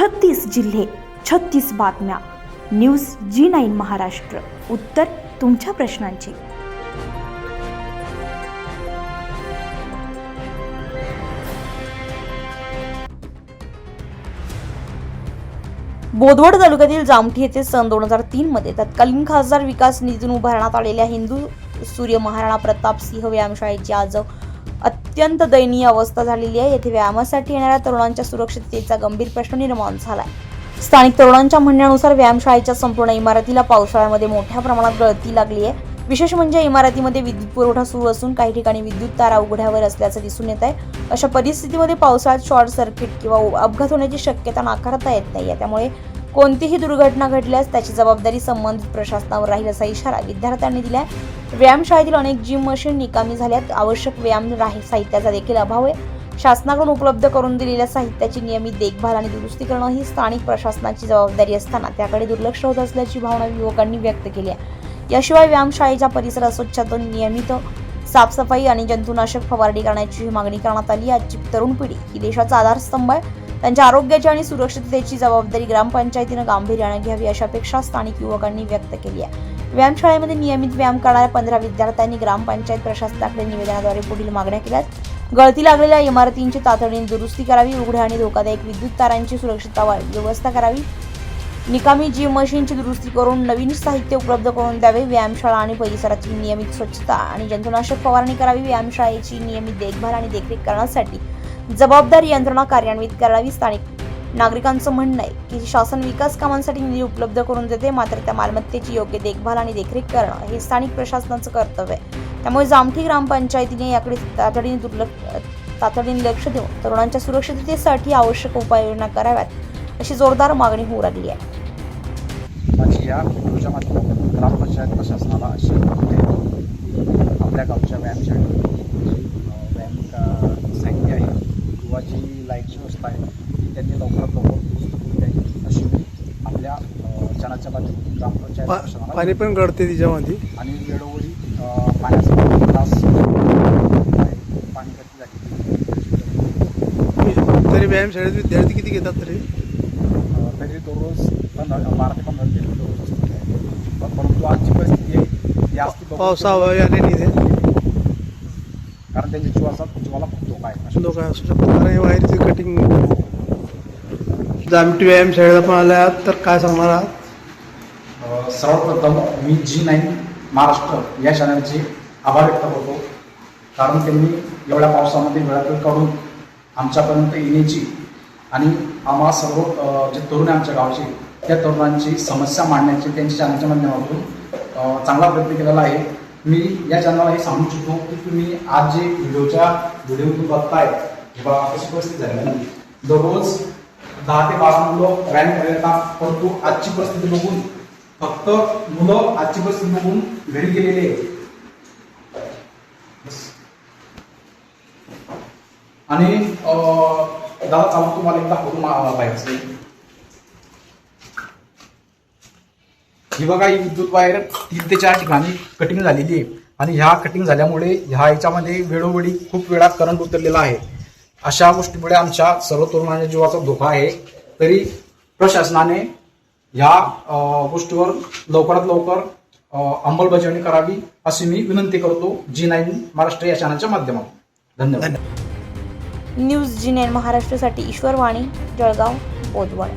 36 जिल्हे, 36 बातम्या. News G9 Maharashtra. उत्तर तुमच्या प्रश्नांची. बोदवड तालुक्यातील जामठी येथे सन 2003 मध्ये तत्कालीन खासदार विकास निधीतून उभारण्यात आलेल्या हिंदू सूर्य महाराणा प्रताप सिंह व्यायामशाळेची आज अत्यंत दयनीय अवस्था झालेली आहे. येथे व्यायामासाठी येणाऱ्या तरुणांच्या सुरक्षिततेचा गंभीर प्रश्न निर्माण झाला आहे. स्थानिक तरुणांच्या म्हणण्यानुसार व्यायामशाळेच्या संपूर्ण इमारतीला पावसाळ्यामध्ये मोठ्या प्रमाणात गळती लागली आहे. विशेष म्हणजे इमारतीमध्ये विद्युत पुरवठा सुरू असून काही ठिकाणी विद्युत तारा उघड्यावर असल्याचं दिसून येत आहे. अशा परिस्थितीमध्ये पावसाळ्यात शॉर्ट सर्किट किंवा अपघात होण्याची शक्यता नाकारता येत नाही. त्यामुळे कोणतीही दुर्घटना घडल्यास त्याची जबाबदारी संबंधित प्रशासनावर राहील असा इशारा विद्यार्थ्यांनी दिलाय. व्यायामशाळेतील अनेक जिम मशीन निकामी झाल्यात. आवश्यक व्यायाम साहित्याचा देखील अभाव आहे. शासनाकडून उपलब्ध करून दिलेल्या साहित्याची नियमित देखभाल आणि दुरुस्ती करणं ही स्थानिक प्रशासनाची जबाबदारी असताना त्याकडे दुर्लक्ष होत असल्याची भावना युवकांनी व्यक्त केली आहे. याशिवाय व्यायामशाळेच्या परिसरात स्वच्छता, नियमित साफसफाई आणि जंतुनाशक फवारणी करण्याची मागणी करण्यात आली. आजची तरुण पिढी ही देशाचा आधारस्तंभ आहे. त्यांच्या आरोग्याची आणि सुरक्षिततेची जबाबदारी ग्रामपंचायतीनं गांभीर्याने घ्यावी अशी अपेक्षा स्थानिक युवकांनी व्यक्त केली आहे. व्यायामशाळेमध्ये नियमित व्यायाम करणाऱ्या 15 विद्यार्थ्यांनी ग्रामपंचायत प्रशासनाकडे निवेदनाद्वारे पुढील मागण्या केल्या. गळती लागलेल्या इमारतींची तातडीने दुरुस्ती करावी. उघड्या आणि धोकादायक विद्युत तारांची सुरक्षितता व्यवस्था करावी. निकामी जिम मशीनची दुरुस्ती करून नवीन साहित्य उपलब्ध करून द्यावे. व्यायामशाळा आणि परिसराची नियमित स्वच्छता आणि जंतुनाशक फवारणी करावी. व्यायामशाळेची नियमित देखभाल आणि देखरेख करण्यासाठी जबाबदार यंत्रणा कार्यान्वित करावी. स्थानिक नागरिकांचं म्हणणं आहे की शासन विकास कामांसाठी निधी उपलब्ध करून देते, मात्र त्या मालमत्तेची योग्य देखभाल आणि देखरेख करणं हे स्थानिक प्रशासनाचं कर्तव्य आहे. त्यामुळे जामठी ग्रामपंचायतीने याकडे तातडीने लक्ष देऊन तरुणांच्या सुरक्षिततेसाठी आवश्यक उपाययोजना कराव्यात अशी जोरदार मागणी होऊ लागली आहे. माझी या व्हिडिओच्या माध्यमातून ग्रामपंचायत प्रशासनाला अशी आपल्या गावच्या व्यायामशाळेत व्यायाम साहित्य आहे किंवा जी लाईटची व्यवस्था आहे ती त्यांनी लवकरात लवकर दुरुस्त करून द्यावी अशी मी आपल्या जनाच्या माध्यमातून ग्रामपंचायत प्रशासनाला. पाणी पण गळते तिच्यामध्ये आणि वेळोवेळी पाण्याचा त्रास पाणी कमी झाली. तरी व्यायामशाळेत विद्यार्थी किती घेतात तरी दररोज 12 ते 15 विद्यार्थी दररोज असतात. परंतु आजची परिस्थिती आहे जास्त पावसाळ्याने कारण त्यांच्या जीवाला खूप धोका आहे. धोका असू शकतो कारण वायरची कटिंग. जामठी व्यायामशाळेला पण आल्या तर काय सांगणार आहात? सर्वप्रथम मी G9 महाराष्ट्र या चॅनलचे आभार व्यक्त करतो, कारण त्यांनी एवढ्या पावसामध्ये वेळात काढून आमच्यापर्यंत येण्याची आणि आम्हा सर्व जे तरुण आहे आमच्या गावचे त्या तरुणांची समस्या मांडण्याची त्यांच्या चॅनलच्या माध्यमातून चांगला प्रयत्न केलेला आहे. मी या चॅनलला हे सांगू इच्छितो की तुम्ही आज जे व्हिडिओ बघताय किंवा कशी परिस्थिती झाली, दररोज 10 ते 12 मुलं व्यायाम करतात. परंतु आजची परिस्थिती बघून फक्त मुलं आजची परिस्थिती बघून घरी गेलेले आहेत. आणि दादा चालू तुम्हाला एकदा करून पाहिजे ही बघा, ही विद्युत वायर 3 ते 4 ठिकाणी कटिंग झालेली आहे आणि ह्या कटिंग झाल्यामुळे याच्यामध्ये वेळोवेळी खूप वेळा करंट उतरलेला आहे. अशा गोष्टीमुळे आमच्या सर्व तरुणांच्या जीवाचा धोका आहे. तरी प्रशासनाने ह्या गोष्टीवर लवकरात लवकर अंमलबजावणी करावी अशी मी विनंती करतो G9 महाराष्ट्र या चॅनलच्या माध्यमातून. धन्यवाद. न्यूज G9 महाराष्ट्रासाठी ईश्वर वाणी, जळगाव, बोदवड.